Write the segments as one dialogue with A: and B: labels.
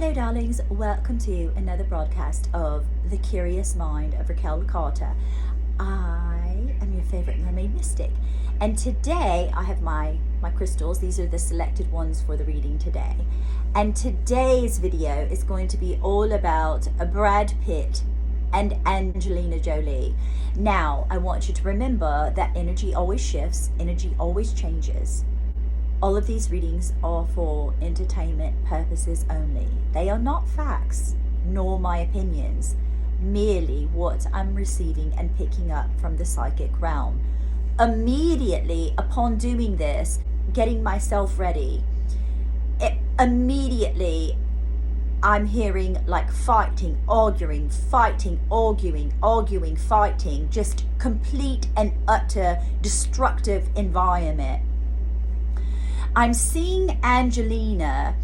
A: Hello darlings, welcome to another broadcast of The Curious Mind of Raquel Carter. I am your favorite mermaid mystic, and today I have my crystals. These are the selected ones for the reading today, and today's video is going to be all about Brad Pitt and Angelina Jolie. Now I want you to remember that energy always shifts, energy always changes. All of these readings are for entertainment purposes only. They are not facts, nor my opinions, merely what I'm receiving and picking up from the psychic realm. Immediately upon doing this, getting myself ready, immediately I'm hearing like fighting, arguing, just complete and utter destructive environment. I'm seeing Angelina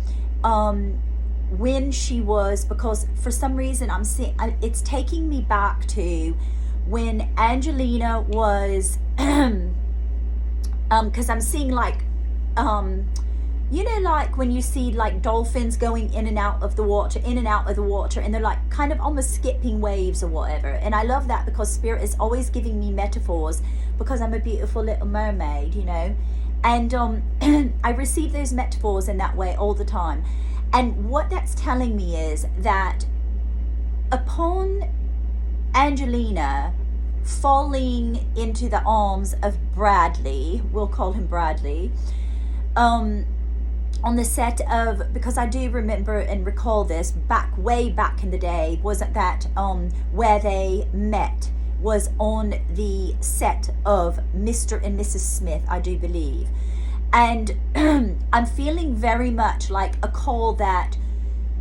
A: when she was, because for some reason I'm seeing, it's taking me back to when Angelina was, because I'm seeing like, you know, like when you see like dolphins going in and out of the water, and they're like kind of almost skipping waves or whatever. And I love that because Spirit is always giving me metaphors because I'm a beautiful little mermaid, you know. And I receive those metaphors in that way all the time. And what that's telling me is that upon Angelina falling into the arms of Bradley, we'll call him Bradley, on the set of, because I do remember and recall this way back in the day, wasn't that where they met was on the set of Mr. and Mrs. Smith, I do believe. And I'm feeling very much like a call that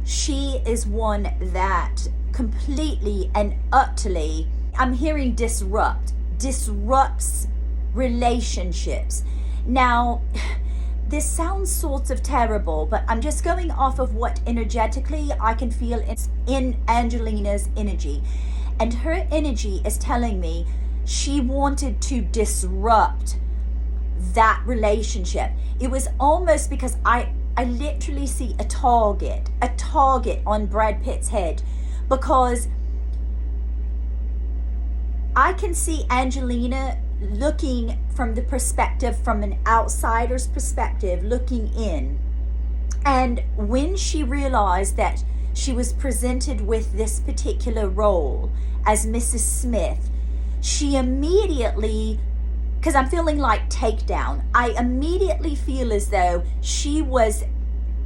A: she is one that completely and utterly, I'm hearing disrupts relationships. Now, this sounds sort of terrible, but I'm just going off of what energetically I can feel in Angelina's energy. And her energy is telling me she wanted to disrupt that relationship. It was almost because I literally see a target on Brad Pitt's head, because I can see Angelina looking from the perspective, from an outsider's perspective, looking in. And when she realized that she was presented with this particular role as Mrs. Smith, she immediately, because I'm feeling like takedown, I immediately feel as though she was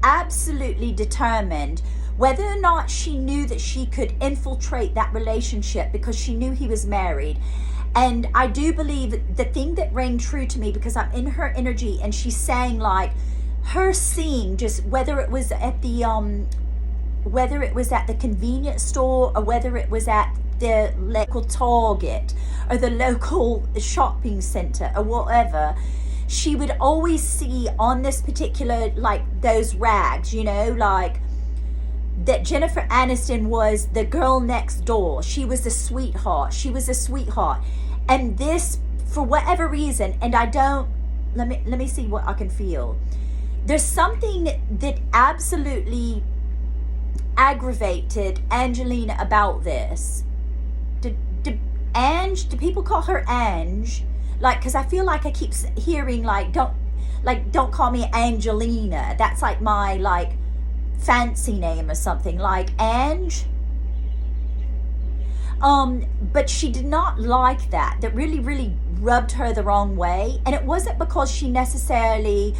A: absolutely determined, whether or not she knew that she could infiltrate that relationship because she knew he was married. And I do believe the thing that rang true to me, because I'm in her energy and she's saying like her seeing, just whether it was at the convenience store or whether it was at the local Target or the local shopping center or whatever, she would always see on this particular, like those rags, you know, like that Jennifer Aniston was the girl next door. She was a sweetheart. And this, for whatever reason, and I don't, let me see what I can feel. There's something that absolutely aggravated Angelina about this. Do people call her Ange? Like, because I feel like I keep hearing like don't call me Angelina. That's like my like fancy name or something, like Ange. But she did not like that. That really rubbed her the wrong way. And it wasn't because she necessarily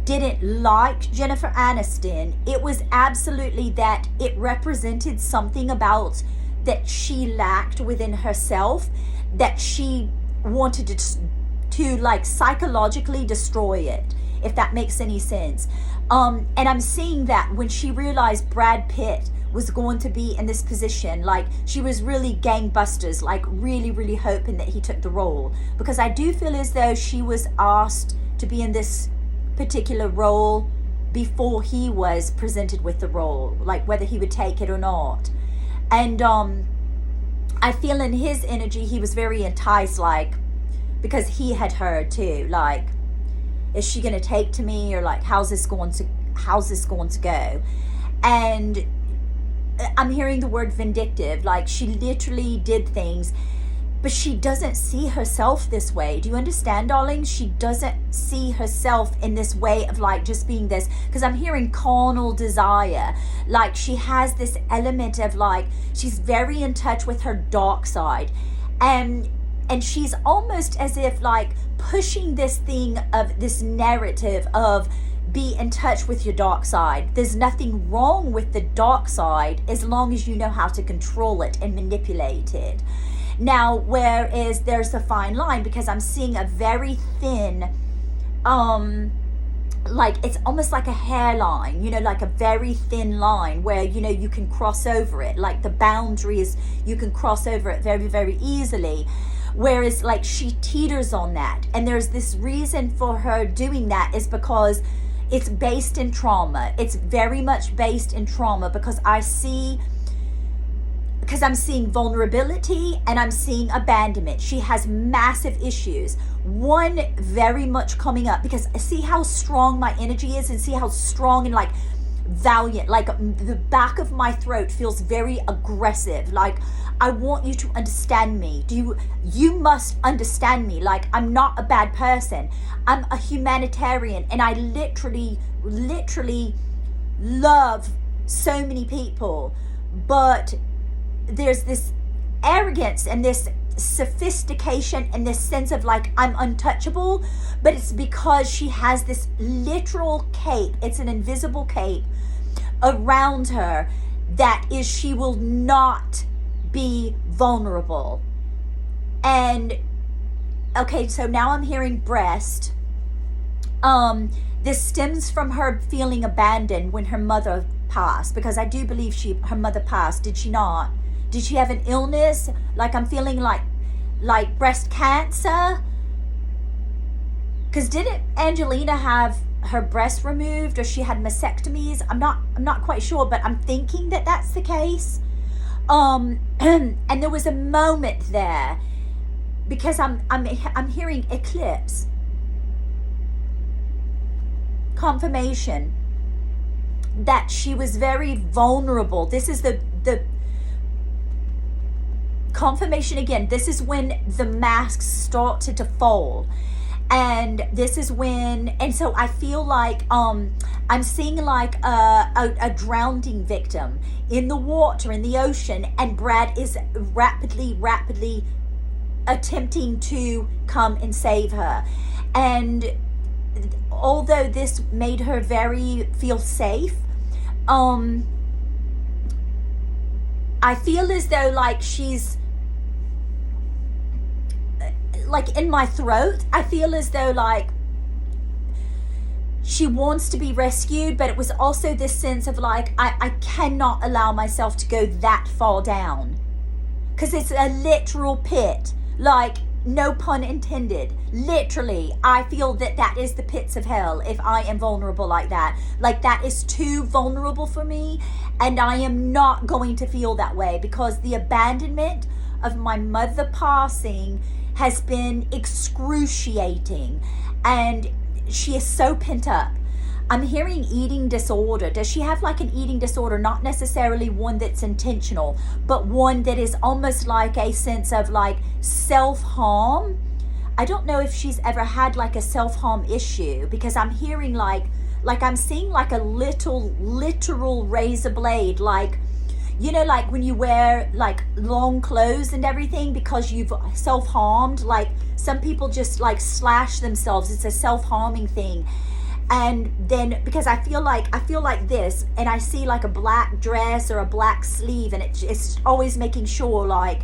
A: didn't like Jennifer Aniston. It was absolutely that it represented something about that she lacked within herself, that she wanted to like psychologically destroy it, if that makes any sense. And I'm seeing that when she realized Brad Pitt was going to be in this position, like she was really gangbusters, like really hoping that he took the role, because I do feel as though she was asked to be in this particular role before he was presented with the role, like whether he would take it or not. And I feel in his energy he was very enticed, like because he had heard too, like, is she gonna take to me, or like how's this going to go? And I'm hearing the word vindictive, like she literally did things, but she doesn't see herself this way. Do you understand, darling? She doesn't see herself in this way of like just being this, because I'm hearing carnal desire. Like she has this element of like, she's very in touch with her dark side. And she's almost as if like pushing this thing of this narrative of be in touch with your dark side. There's nothing wrong with the dark side as long as you know how to control it and manipulate it. Now, whereas there's a fine line, because I'm seeing a very thin, like it's almost like a hairline, you know, like a very thin line where, you know, you can cross over it, like the boundaries, you can cross over it very, very easily. Whereas like she teeters on that. And there's this reason for her doing that is because it's based in trauma. It's very much based in trauma, because I'm seeing vulnerability and I'm seeing abandonment. She has massive issues. One very much coming up, because see how strong my energy is, and see how strong and like valiant, like the back of my throat feels very aggressive. Like I want you to understand me. You must understand me. Like I'm not a bad person. I'm a humanitarian, and I literally love so many people, but there's this arrogance and this sophistication and this sense of like I'm untouchable, but it's because she has this literal cape. It's an invisible cape around her that is, she will not be vulnerable. And okay, so now I'm hearing breast. This stems from her feeling abandoned when her mother passed, because I do believe her mother passed. Did she not? Did she have an illness? Like I'm feeling like breast cancer. Because didn't Angelina have her breast removed, or she had mastectomies? I'm not quite sure, but I'm thinking that that's the case. And there was a moment there, because I'm hearing eclipse, confirmation that she was very vulnerable. This is the confirmation again. This is when the masks started to fall, and this is when, and so I feel like I'm seeing like a drowning victim in the water, in the ocean, and Brad is rapidly attempting to come and save her. And although this made her feel safe, I feel as though like she's like in my throat, I feel as though like she wants to be rescued, but it was also this sense of like I cannot allow myself to go that far down, because it's a literal pit, like no pun intended. Literally, I feel that is the pits of hell if I am vulnerable like that. Like that is too vulnerable for me, and I am not going to feel that way, because the abandonment of my mother passing has been excruciating, and she is so pent up. I'm hearing eating disorder. Does she have like an eating disorder? Not necessarily one that's intentional, but one that is almost like a sense of like self-harm. I don't know if she's ever had like a self-harm issue, because I'm hearing like I'm seeing like a literal razor blade, like, you know, like when you wear like long clothes and everything because you've self-harmed. Like some people just like slash themselves. It's a self-harming thing. And then because I feel like this, and I see like a black dress or a black sleeve, and it's always making sure like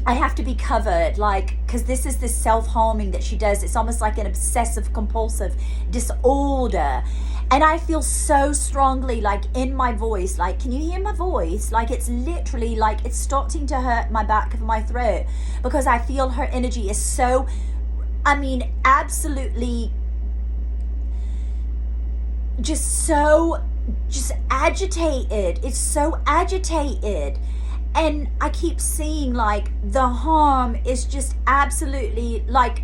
A: I have to be covered, like, because this is this self-harming that she does. It's almost like an obsessive compulsive disorder. And I feel so strongly like in my voice, like, can you hear my voice? Like it's literally like it's starting to hurt my back of my throat, because I feel her energy is so, I mean, absolutely just agitated. It's so agitated. And I keep seeing like the harm is just absolutely like,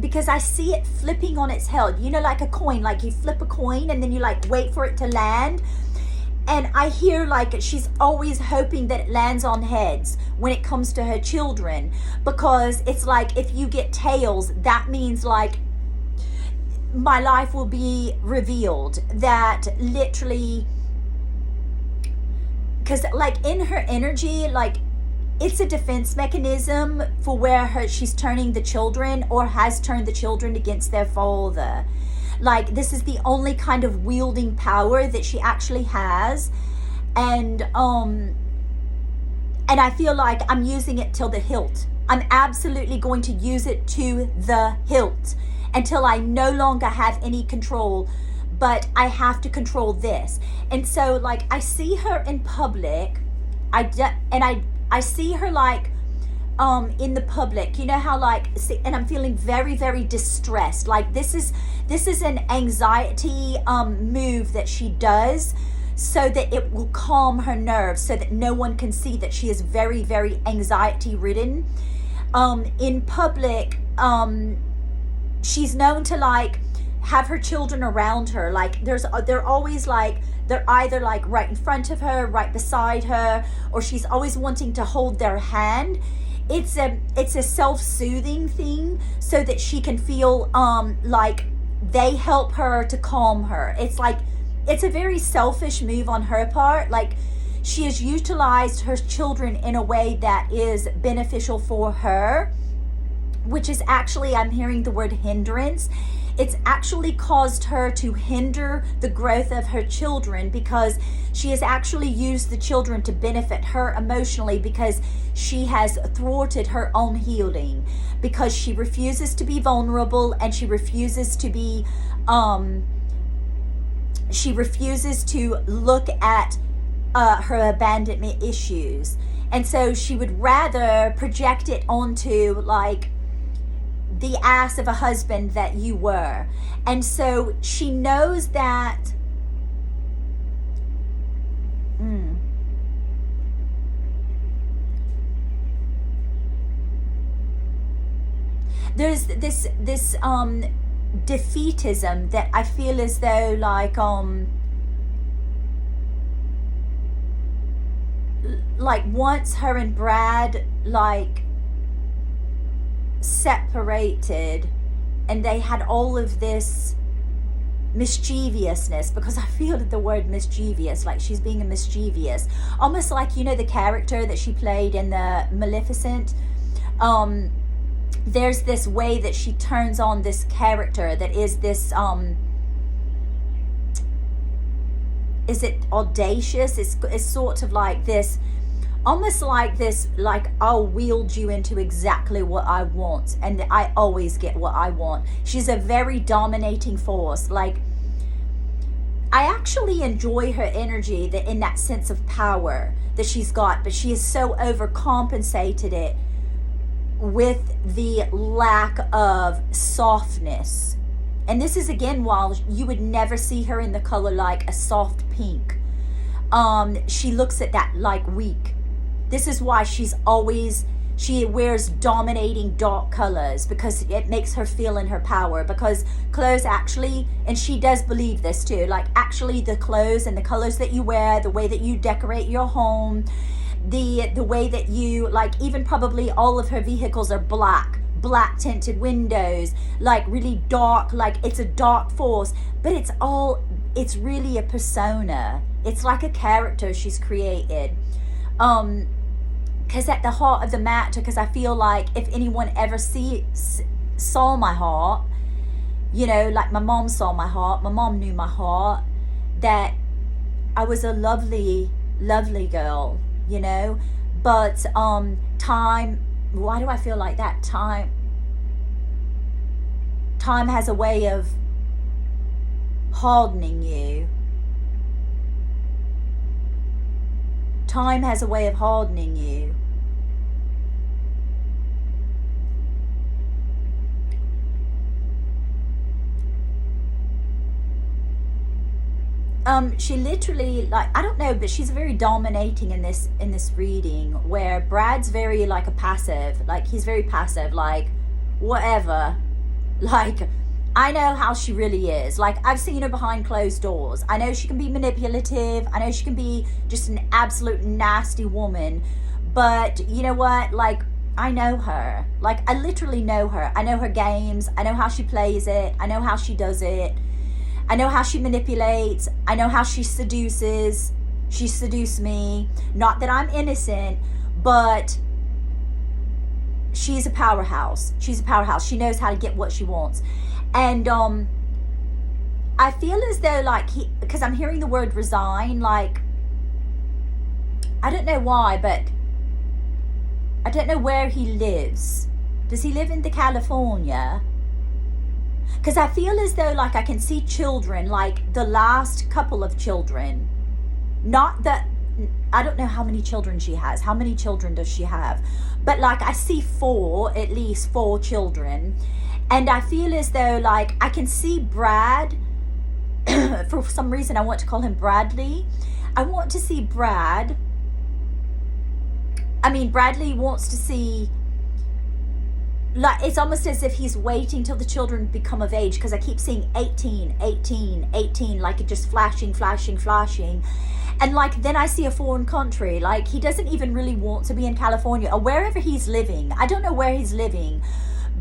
A: because I see it flipping on its head, you know, like a coin, like you flip a coin and then you like wait for it to land. And I hear like she's always hoping that it lands on heads when it comes to her children, because it's like if you get tails, that means like my life will be revealed. That literally, because like in her energy, like it's a defense mechanism for where she's turning the children, or has turned the children against their father. Like this is the only kind of wielding power that she actually has. And I feel like I'm using it till the hilt. I'm absolutely going to use it to the hilt until I no longer have any control, but I have to control this. And so like I see her in public, I see her like in the public, you know how like, and I'm feeling very, very distressed. Like this is an anxiety move that she does so that it will calm her nerves, so that no one can see that she is very, very anxiety ridden. In public, she's known to like have her children around her. Like they're always like, they're either like right in front of her, right beside her, or she's always wanting to hold their hand. It's a self-soothing thing so that she can feel like they help her to calm her. It's like, it's a very selfish move on her part. Like she has utilized her children in a way that is beneficial for her, which is actually, I'm hearing the word hindrance. It's actually caused her to hinder the growth of her children, because she has actually used the children to benefit her emotionally, because she has thwarted her own healing, because she refuses to be vulnerable, and she refuses to be she refuses to look at her abandonment issues. And so she would rather project it onto like the ass of a husband that you were. And so she knows that there's this defeatism that I feel as though like once her and Brad like separated, and they had all of this mischievousness, because I feel the word mischievous, like she's being a mischievous, almost like, you know, the character that she played in the Maleficent. There's this way that she turns on this character that is this is it audacious? It's sort of like this, almost like this, like I'll wield you into exactly what I want, and I always get what I want. She's a very dominating force. Like I actually enjoy her energy, that in that sense of power that she's got, but she has so overcompensated it with the lack of softness. And this is again, while you would never see her in the color like a soft pink, she looks at that like weak. This is why she wears dominating dark colors, because it makes her feel in her power. Because clothes actually, and she does believe this too, like actually the clothes and the colors that you wear, the way that you decorate your home, the way that you, like even probably all of her vehicles are black tinted windows, like really dark, like it's a dark force, but it's really a persona. It's like a character she's created. Because at the heart of the matter, because I feel like if anyone ever saw my heart, you know, like my mom saw my heart, my mom knew my heart, that I was a lovely, lovely girl, you know. But time, why do I feel like that? Time has a way of hardening you. Time has a way of hardening you. She literally, like, I don't know, but she's very dominating in this reading, where Brad's very like a passive, like he's very passive, like whatever, like I know how she really is. Like, I've seen her behind closed doors. I know she can be manipulative. I know she can be just an absolute nasty woman. But you know what? Like, I know her. Like, I literally know her. I know her games. I know how she plays it. I know how she does it. I know how she manipulates. I know how she seduces. She seduced me. Not that I'm innocent, but she's a powerhouse. She's a powerhouse. She knows how to get what she wants. And I feel as though, like, because I'm hearing the word resign, like, I don't know why, but I don't know where he lives. Does he live in the California? Because I feel as though, like, I can see children, like the last couple of children. Not that, I don't know how many children she has. How many children does she have? But, like, I see at least four children. And I feel as though, like, I can see Brad. For some reason, I want to call him Bradley. I want to see Brad. I mean, Bradley wants to see, like, it's almost as if he's waiting till the children become of age, because I keep seeing 18, 18, 18, like it just flashing, flashing, flashing. And, like, then I see a foreign country. Like, he doesn't even really want to be in California or wherever he's living. I don't know where he's living,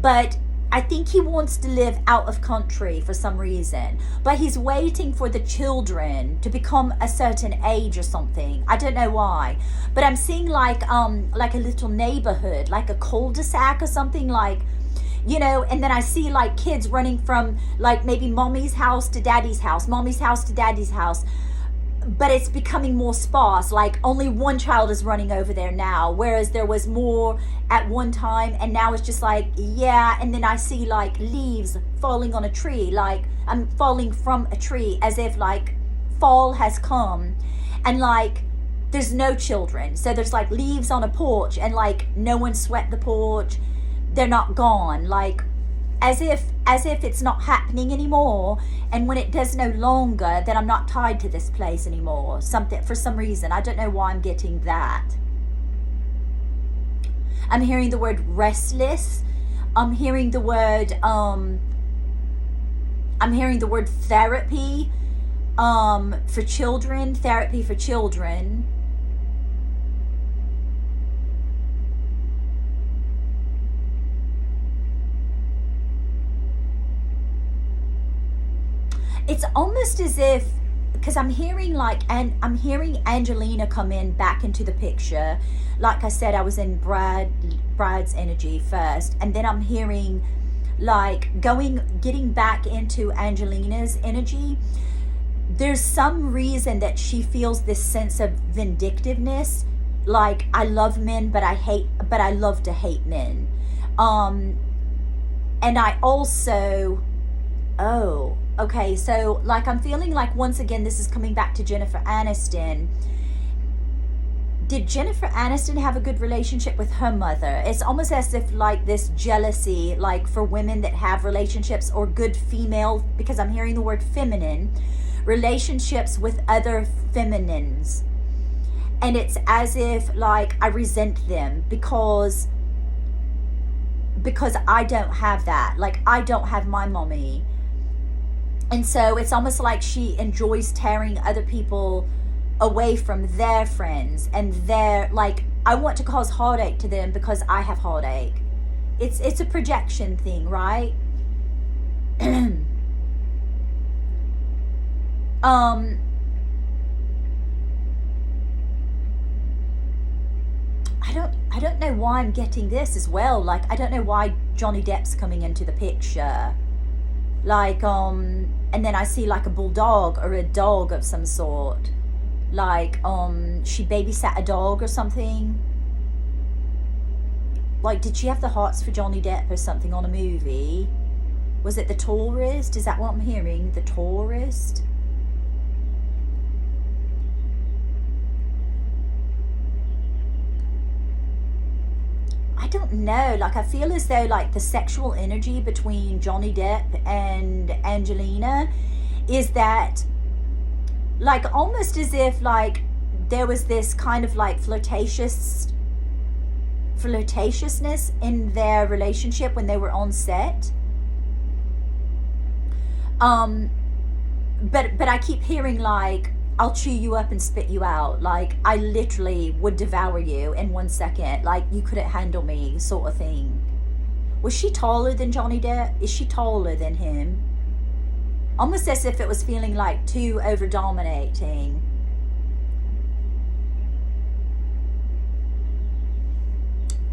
A: but I think he wants to live out of country for some reason. But he's waiting for the children to become a certain age or something. I don't know why. But I'm seeing, like a little neighborhood, like a cul-de-sac or something, like, you know, and then I see, like, kids running from, like, maybe mommy's house to daddy's house, mommy's house to daddy's house. But it's becoming more sparse. Like, only one child is running over there now, whereas there was more at one time, and now it's just like, yeah. And then I see, like, leaves falling on a tree, like, I'm falling from a tree, as if, like, fall has come, and, like, there's no children. So there's, like, leaves on a porch, and, like, no one swept the porch. They're not gone, like, as if it's not happening anymore. And when it does no longer, then I'm not tied to this place anymore. Something, for some reason, I don't know why I'm getting that. I'm hearing the word restless. I'm hearing the word therapy for children, therapy for children. It's almost as if, because I'm hearing, like, and I'm hearing Angelina come in back into the picture. Like I said, I was in Brad's energy first, and then I'm hearing, like, getting back into Angelina's energy. There's some reason that she feels this sense of vindictiveness, like, I love men, but I love to hate men. And I also, okay, so, like, I'm feeling like, once again, this is coming back to Jennifer Aniston. Did Jennifer Aniston have a good relationship with her mother? It's almost as if, like, this jealousy, like, for women that have relationships, or good female, because I'm hearing the word feminine, relationships with other feminines. And it's as if, like, I resent them because I don't have that. Like, I don't have my mommy. And so it's almost like she enjoys tearing other people away from their friends, and their, like, I want to cause heartache to them because I have heartache. It's a projection thing, right? I don't know why I'm getting this as well. Like, I don't know why Johnny Depp's coming into the picture. Like, and then I see, like, a bulldog or a dog of some sort. Like, she babysat a dog or something. Like, did she have the hearts for Johnny Depp or something on a movie? Was it The Tourist? Is that what I'm hearing? The Tourist? I don't know. Like, I feel as though, like, the sexual energy between Johnny Depp and Angelina is that, like, almost as if, like, there was this kind of, like, flirtatiousness in their relationship when they were on set. Um, but I keep hearing like, I'll chew you up and spit you out. Like, I literally would devour you in 1 second. Like, you couldn't handle me, sort of thing. Was she taller than Johnny Depp? Is she taller than him? Almost as if it was feeling like too over dominating.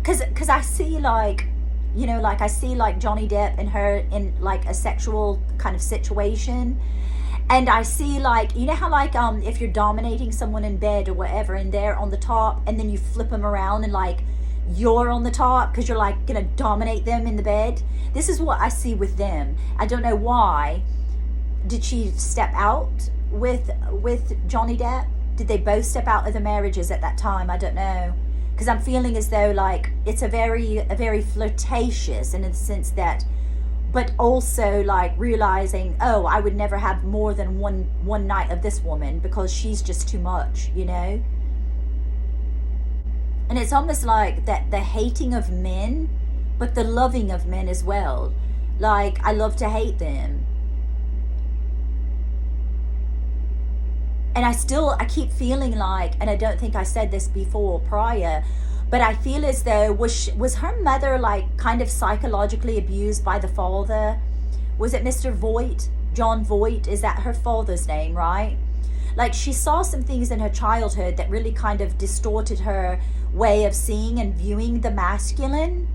A: Cause I see like, you know, like I see like Johnny Depp and her in like a sexual kind of situation. And I see like, you know how like if you're dominating someone in bed or whatever and they're on the top and then you flip them around and like you're on the top because you're like gonna dominate them in the bed. This is what I see with them. I don't know why. Did she step out with Johnny Depp? Did they both step out of the marriages at that time? I don't know. Because I'm feeling as though like it's a very flirtatious in the sense that, but also like realizing, oh, I would never have more than one night of this woman because she's just too much, you know? And it's almost like that the hating of men, but the loving of men as well. Like, I love to hate them. And I keep feeling like, and I don't think I said this before prior, but I feel as though, was her mother like kind of psychologically abused by the father? Was it Mr. Voight? John Voight? Is that her father's name, right? Like, she saw some things in her childhood that really kind of distorted her way of seeing and viewing the masculine.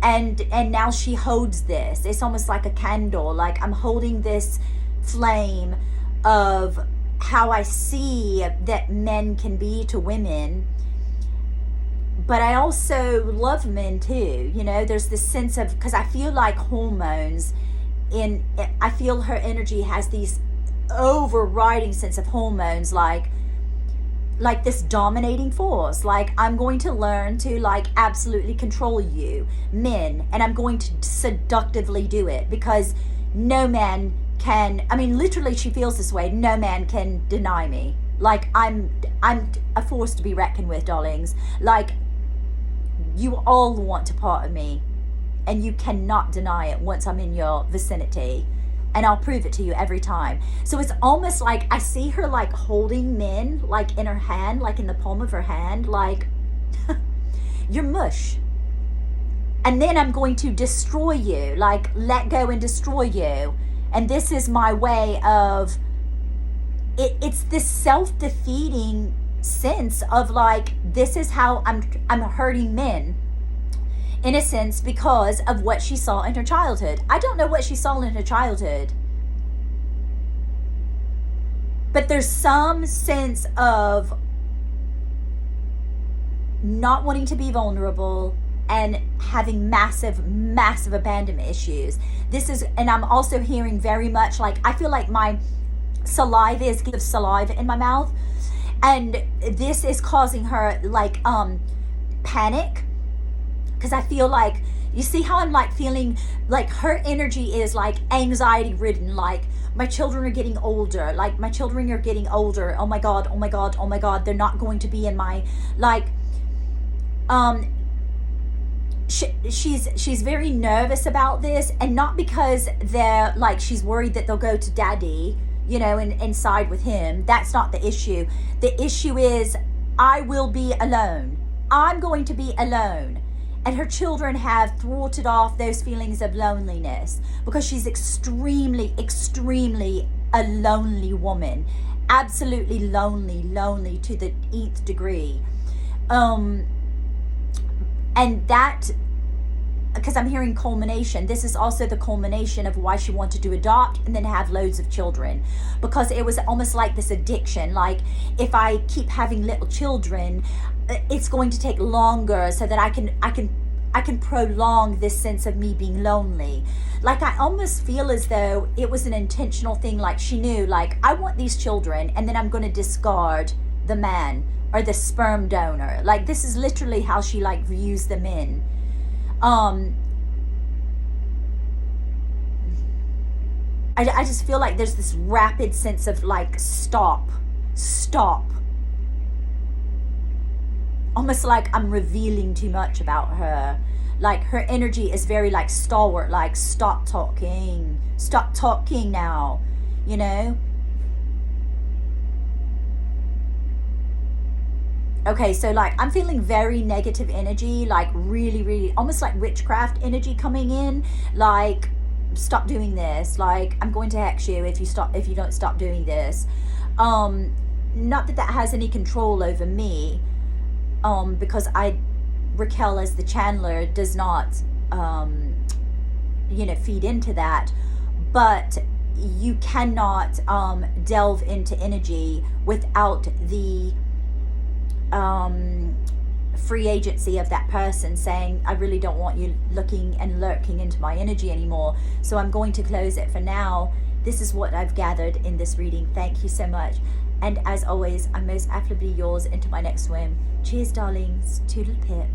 A: And now she holds this. It's almost like a candle. Like, I'm holding this flame of how I see that men can be to women, but I also love men too. You know, there's this sense of, because I feel like hormones I feel her energy has these overriding sense of hormones, like this dominating force. Like, I'm going to learn to like absolutely control you men, and I'm going to seductively do it because no man can, I mean, literally she feels this way, no man can deny me. Like, I'm a force to be reckoned with, darlings. Like, you all want a part of me and you cannot deny it once I'm in your vicinity, and I'll prove it to you every time. So it's almost like I see her like holding men like in her hand, like in the palm of her hand, like you're mush, and then I'm going to destroy you, like let go and destroy you. And this is my way of it. It's this self-defeating sense of like, this is how I'm hurting men, in a sense, because of what she saw in her childhood. I don't know what she saw in her childhood, but there's some sense of not wanting to be vulnerable and having massive abandonment issues. This is, and I'm also hearing very much like, I feel like my saliva is getting saliva in my mouth, and this is causing her like panic, because I feel like, you see how I'm like feeling like her energy is like anxiety ridden, like my children are getting older, like my children are getting older, oh my god, oh my god, oh my god, they're not going to be in my, like she's very nervous about this, and not because they're like, she's worried that they'll go to daddy, you know, and side with him. That's not the issue. The issue is, I will be alone. I'm going to be alone. And her children have thwarted off those feelings of loneliness, because she's extremely a lonely woman. Absolutely lonely to the nth degree. And that, because I'm hearing culmination, this is also the culmination of why she wanted to adopt and then have loads of children, because it was almost like this addiction. Like, if I keep having little children, it's going to take longer so that I can prolong this sense of me being lonely. Like, I almost feel as though it was an intentional thing. Like, she knew, like, I want these children, and then I'm going to discard the man or the sperm donor. Like, this is literally how she like views the men. I just feel like there's this rapid sense of like, stop. Almost like I'm revealing too much about her. like her energy is very like stalwart, like stop talking now, you know. Okay, so like I'm feeling very negative energy, like really almost like witchcraft energy coming in, like stop doing this, like I'm going to hex you if you don't stop doing this. Not that that has any control over me, because Raquel as the channeler does not you know, feed into that, but you cannot delve into energy without the free agency of that person saying, I really don't want you looking and lurking into my energy anymore, so I'm going to close it for now. This is what I've gathered in this reading. Thank you so much, and as always, I'm most affably yours into my next swim. Cheers darlings, toodle pip.